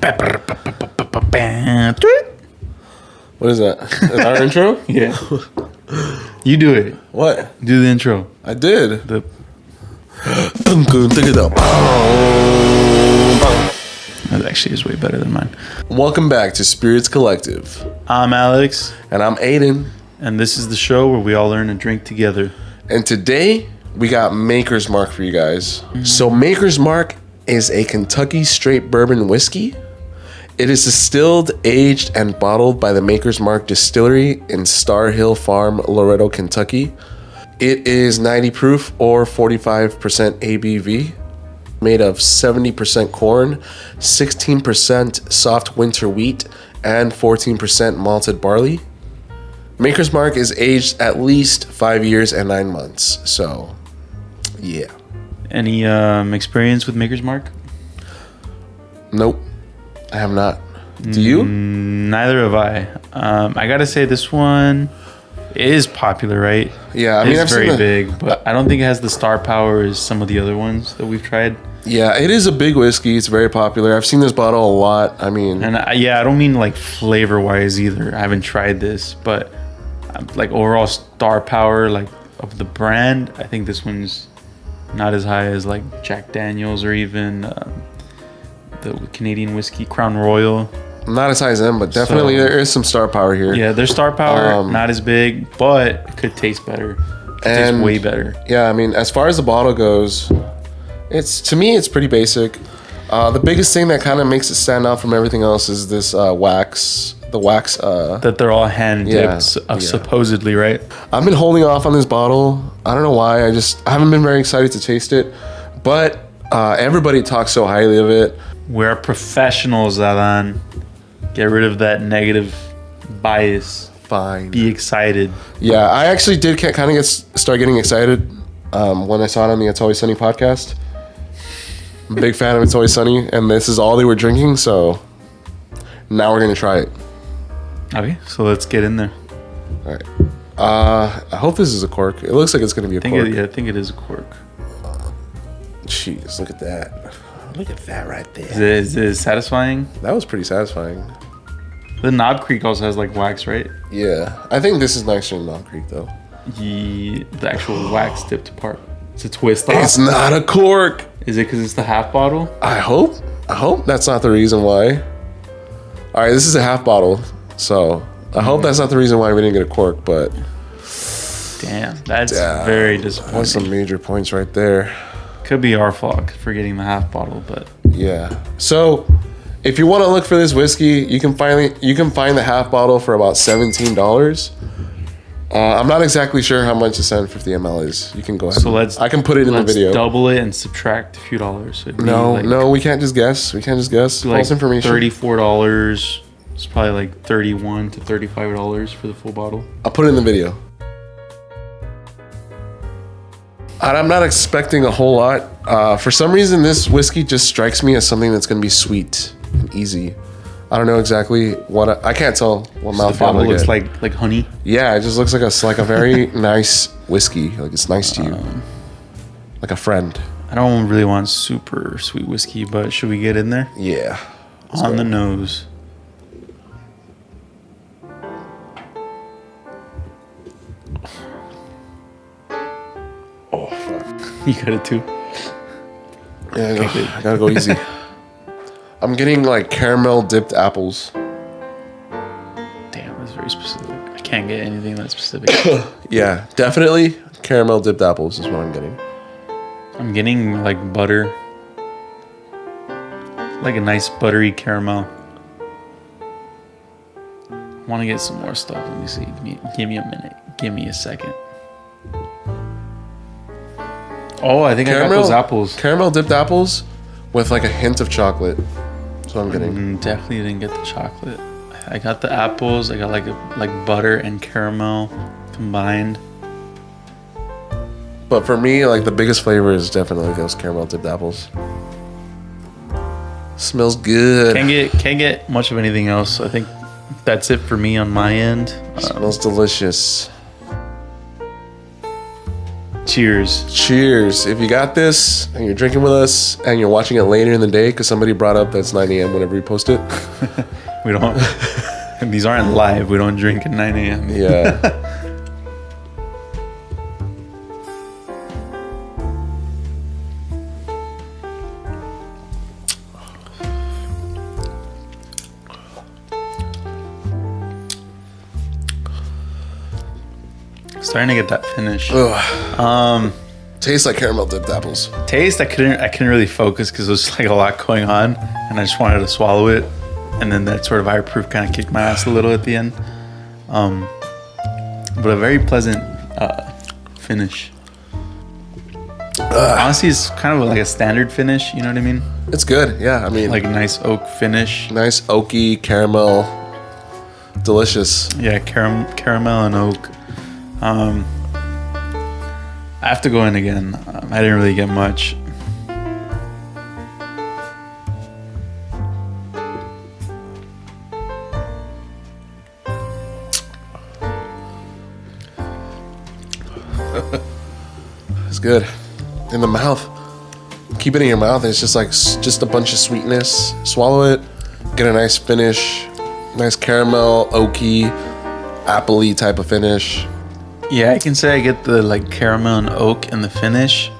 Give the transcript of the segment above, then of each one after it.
What is that? Is that our intro? Yeah. You do it. What? Do the intro. I did. That actually is way better than mine. Welcome back to Spirits Collective. I'm Alex. And I'm Aiden. And this is the show where we all learn and drink together. And today, we got Maker's Mark for you guys. So Maker's Mark is a Kentucky straight bourbon whiskey. It is distilled, aged, and bottled by the Maker's Mark Distillery in Star Hill Farm, Loretto, Kentucky. It is 90 proof or 45% ABV, made of 70% corn, 16% soft winter wheat, and 14% malted barley. Maker's Mark is aged at least 5 years and 9 months. So, yeah. Any experience with Maker's Mark? Nope. I have not. Do you? Neither have I. I gotta say this one is popular, right? Yeah, I mean, it's very big, but I don't think it has the star power as some of the other ones that we've tried. Yeah, it is a big whiskey. It's very popular. I've seen this bottle a lot. I mean, and I don't mean like flavor wise either. I haven't tried this, but like overall star power, like of the brand, I think this one's not as high as like Jack Daniel's or even the Canadian whiskey Crown Royal. Not as high as them, but definitely there is some star power here. Yeah, there's star power, not as big, but it could taste better. Tastes way better. Yeah, I mean, as far as the bottle goes, to me, it's pretty basic. The biggest thing that kind of makes it stand out from everything else is this wax. The wax. That they're all hand dipped, supposedly, right? I've been holding off on this bottle. I don't know why. I haven't been very excited to taste it. But everybody talks so highly of it. We're professionals, Alan. Get rid of that negative bias. Fine. Be excited. Yeah, I actually did kind of start getting excited when I saw it on the It's Always Sunny podcast. I'm a big fan of It's Always Sunny, and this is all they were drinking, so now we're going to try it. Okay, so let's get in there. All right. I hope this is a cork. It looks like it's going to be a cork. I think it is a cork. Jeez, look at that. Look at that right there. Is it satisfying? That was pretty satisfying. The Knob Creek also has like wax, right? Yeah. I think this is nicer than Knob Creek, though. The actual wax tipped part. It's a twist off. It's not a cork. Is it because it's the half bottle? I hope that's not the reason why. All right, this is a half bottle, so I hope that's not the reason why we didn't get a cork, but... Damn, that's very disappointing. That's some major points right there. Could be our fault for getting the half bottle, but... Yeah. So, if you want to look for this whiskey, you can find the half bottle for about $17. I'm not exactly sure how much the 750 ml is. You can go ahead. So I can put it in the video. Let's double it and subtract a few dollars. No, we can't just guess. False information. $34. It's probably like $31 to $35 for the full bottle. I'll put it in the video. I'm not expecting a whole lot. For some reason, this whiskey just strikes me as something that's going to be sweet and easy. I don't know exactly what I can't tell what mouthfeel. The bottle looks like honey. Yeah, it just looks like a very nice whiskey. Like it's nice to you, like a friend. I don't really want super sweet whiskey, but should we get in there? Yeah. On the nose. Oh fuck! You got it too. Yeah, I gotta go easy. I'm getting like caramel dipped apples. Damn, that's very specific. I can't get anything that specific. Yeah, definitely caramel dipped apples is what I'm getting. I'm getting like butter. Like a nice buttery caramel. I want to get some more stuff. Let me see. Give me a minute. Give me a second. Oh, I think I got those apples. Caramel dipped apples with like a hint of chocolate. That's what I'm getting. Definitely didn't get the chocolate. I got the apples. I got like butter and caramel combined. But for me, like the biggest flavor is definitely those caramel dipped apples. Smells good. Can't get much of anything else. I think that's it for me on my end. Smells delicious. Cheers. Cheers. If you got this and you're drinking with us and you're watching it later in the day because somebody brought up that's 9 a.m. whenever we post it. We don't. These aren't live. We don't drink at 9 a.m. Yeah. Starting to get that finish. Tastes like caramel dipped apples. Taste, I couldn't really focus because there was like a lot going on, and I just wanted to swallow it, and then that sort of higher proof kind of kicked my ass a little at the end. But a very pleasant finish. Honestly, it's kind of like a standard finish. You know what I mean? It's good. Yeah, I mean, Like a nice oak finish. nice oaky caramel, delicious. Yeah, caramel and oak. I have to go in again. I didn't really get much. It's good in the mouth. Keep it in your mouth. It's just like just a bunch of sweetness. Swallow it. Get a nice finish. Nice caramel, oaky, appley type of finish. Yeah, I can say I get the like caramel and oak in the finish.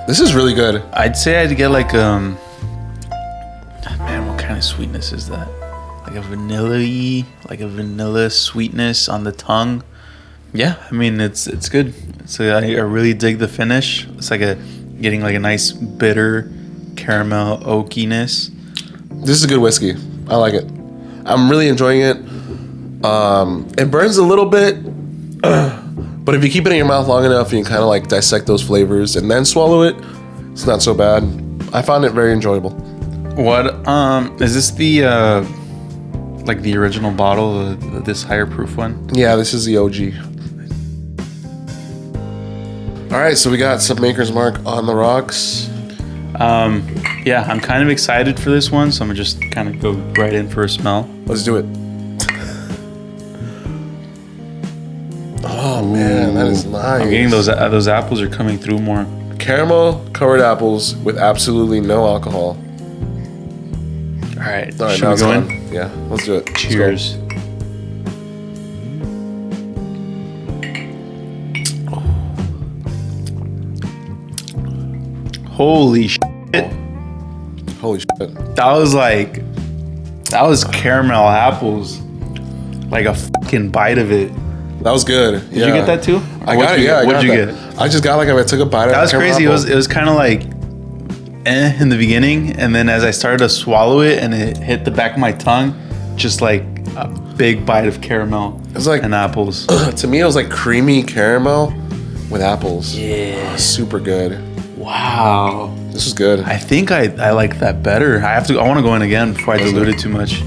This is really good. I'd say I'd get like man, what kind of sweetness is that? Like a vanilla sweetness on the tongue. Yeah, I mean it's good. So I really dig the finish. It's like getting like a nice bitter caramel oakiness. This is a good whiskey. I like it. I'm really enjoying it. It burns a little bit, but if you keep it in your mouth long enough, you can kind of like dissect those flavors and then swallow it. It's not so bad. I found it very enjoyable. What is this the like the original bottle, this higher proof one? Yeah, this is the OG. All right, so we got some Maker's Mark on the rocks. Yeah, I'm kind of excited for this one, so I'm gonna just kind of go right in for a smell. Let's do it. Oh man, that is nice. I'm getting those apples are coming through more. Caramel covered apples with absolutely no alcohol. All right, All right, should now we it's go done. in? Yeah, let's do it. Let's go. Cheers. Holy shit. Holy shit. That was caramel apples. Like a fucking bite of it. That was good. Did you get that too? I got it. Yeah, what'd you get? I just got like I took a bite. That was caramel crazy. apple. It was kind of like in the beginning, and then as I started to swallow it and it hit the back of my tongue, just like a big bite of caramel. It was like and apples. To me, it was like creamy caramel with apples. Yeah. Oh, super good. Wow. This is good. I think I like that better. I want to go in again before I dilute it too much.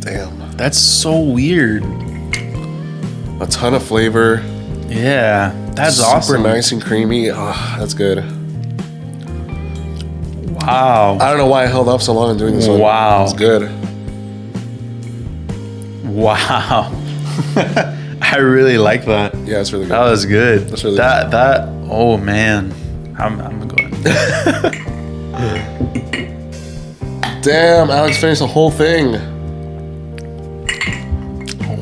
Damn. That's so weird. A ton of flavor. Yeah, that's Super awesome. nice and creamy. Oh, that's good. Wow. I don't know why I held off so long on doing this one. Wow. It's good. Wow. I really like that. Yeah, it's really good. That was good. That's really that. Oh man, I'm going. Damn, Alex finished the whole thing.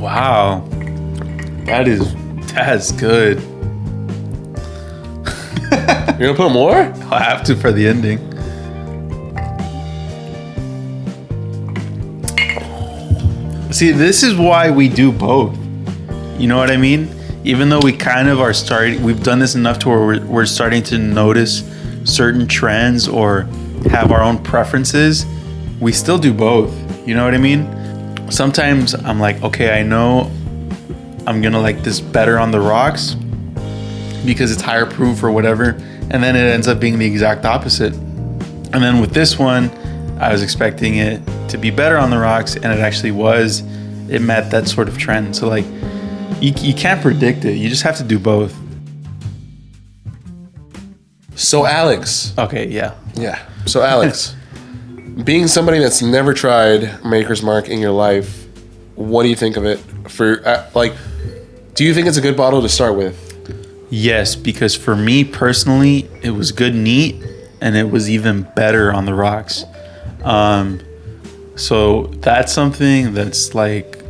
Wow, that's good. You're gonna put more? I'll have to for the ending. See, this is why we do both. You know what I mean? Even though we kind of are we've done this enough to where we're starting to notice certain trends or have our own preferences, we still do both. You know what I mean? Sometimes I'm like, okay, I know I'm gonna like this better on the rocks because it's higher proof or whatever, and then it ends up being the exact opposite. And then with this one, I was expecting it to be better on the rocks, and it actually was. It met that sort of trend. So like, you can't predict it. You just have to do both. So Alex. Okay, yeah. Yeah. So Alex, being somebody that's never tried Maker's Mark in your life, what do you think of it? For like, do you think it's a good bottle to start with? Yes, because for me personally, it was good neat, and it was even better on the rocks. So that's something that's like,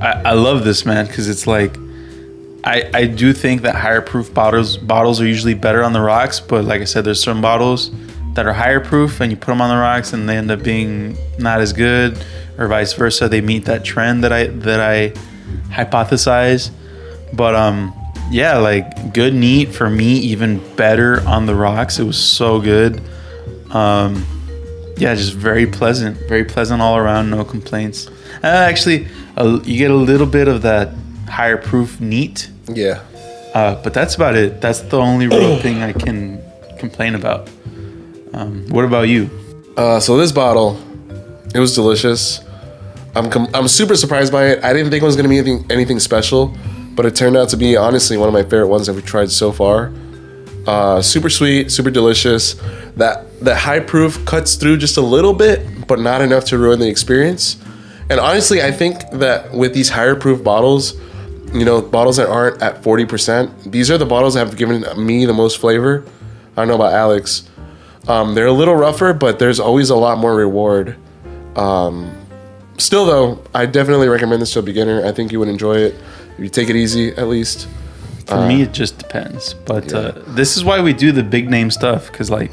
I love this, man, because it's like, I do think that higher proof bottles are usually better on the rocks, but like I said, there's some bottles that are higher proof, and you put them on the rocks, and they end up being not as good, or vice versa. They meet that trend that I hypothesize, but yeah, like good neat for me, even better on the rocks. It was so good. Yeah, just very pleasant all around. No complaints. Actually, you get a little bit of that higher proof neat. Yeah. But that's about it. That's the only real thing I can complain about. What about you? So this bottle, it was delicious. I'm super surprised by it. I didn't think it was gonna be anything special, but it turned out to be honestly one of my favorite ones that we've tried so far. Super sweet, super delicious. That high proof cuts through just a little bit, but not enough to ruin the experience. And honestly, I think that with these higher proof bottles, you know, bottles that aren't at 40%, these are the bottles that have given me the most flavor. I don't know about Alex. They're a little rougher, but there's always a lot more reward. Still though, I definitely recommend this to a beginner. I think you would enjoy it. If you take it easy, at least. For me, it just depends. But this is why we do the big name stuff, because like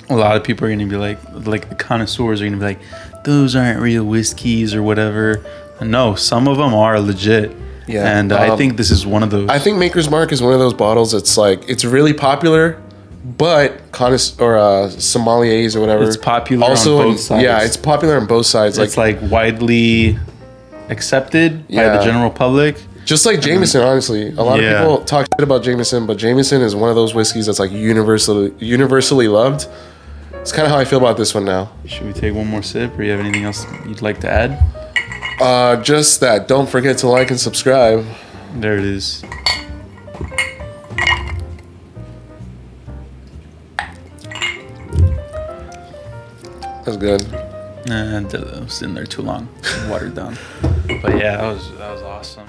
a lot of people are going to be like the connoisseurs are going to be like, those aren't real whiskeys or whatever. No, some of them are legit. Yeah. And I think this is one of those. I think Maker's Mark is one of those bottles that's like, it's really popular, but sommeliers or whatever. It's popular also on both sides. Yeah, it's popular on both sides. It's like widely accepted by the general public. Just like Jameson, honestly. A lot of people talk shit about Jameson, but Jameson is one of those whiskeys that's like universally loved. It's kind of how I feel about this one now. Should we take one more sip, or you have anything else you'd like to add? Just that. Don't forget to like and subscribe. There it is. That's good. It was in there too long. Watered down. But yeah, that was awesome.